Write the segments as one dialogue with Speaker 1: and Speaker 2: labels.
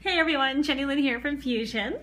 Speaker 1: Hey everyone, Jenny Lynn here from Fusion.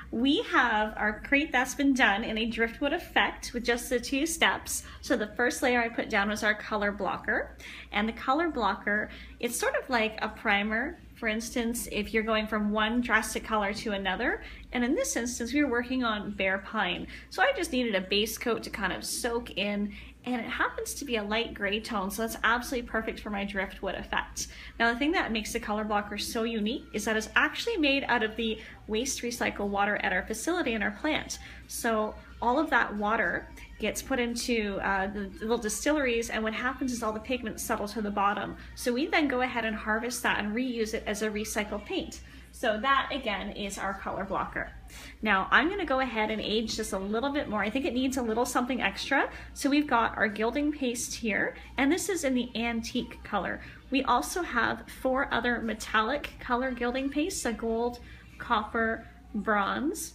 Speaker 1: We have our crate that's been done in a driftwood effect with just the 2 steps. So the first layer I put down was our color blocker. And the color blocker, it's sort of like a primer. For instance, if you're going from one drastic color to another, and in this instance we were working on bare pine. So I just needed a base coat to kind of soak in, and it happens to be a light gray tone, so that's absolutely perfect for my driftwood effect. Now the thing that makes the color blocker so unique is that it's actually made out of the waste recycled water at our facility and our plant. So all of that water gets put into the little distilleries, and what happens is all the pigments settle to the bottom. So we then go ahead and harvest that and reuse it as a recycled paint. So that again is our color blocker. Now I'm going to go ahead and age this a little bit more. I think it needs a little something extra. So we've got our gilding paste here, and this is in the antique color. We also have 4 other metallic color gilding pastes, a gold, copper, bronze,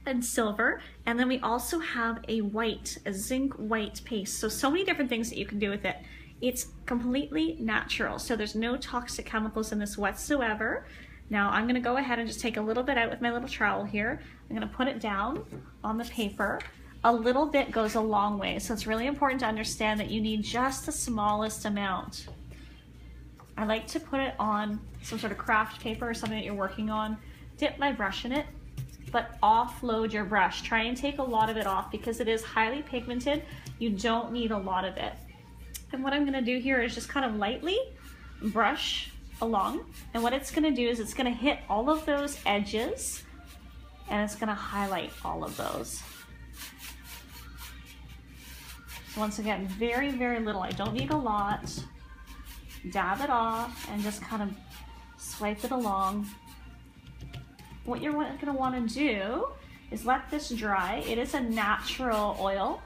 Speaker 1: and silver, and then we also have a white, a zinc white paste. So many different things that you can do with it. It's completely natural, so there's no toxic chemicals in this whatsoever. Now I'm going to go ahead and just take a little bit out with my little trowel here. I'm going to put it down on the paper. A little bit goes a long way, so it's really important to understand that you need just the smallest amount. I like to put it on some sort of craft paper or something that you're working on. Dip my brush in it, but offload your brush. Try and take a lot of it off because it is highly pigmented. You don't need a lot of it. And what I'm going to do here is just kind of lightly brush along, and what it's going to do is it's going to hit all of those edges and it's going to highlight all of those. So once again, very, very little. I don't need a lot. Dab it off and just kind of swipe it along. What you're going to want to do is let this dry. It is a natural oil.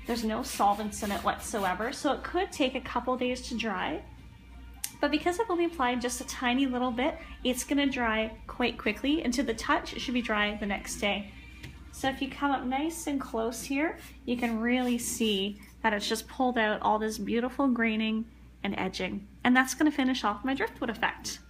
Speaker 1: There's no solvents in it whatsoever, so it could take a couple days to dry. But because I've only applied just a tiny little bit, it's going to dry quite quickly, and to the touch, it should be dry the next day. So if you come up nice and close here, you can really see that it's just pulled out all this beautiful graining and edging. And that's going to finish off my driftwood effect.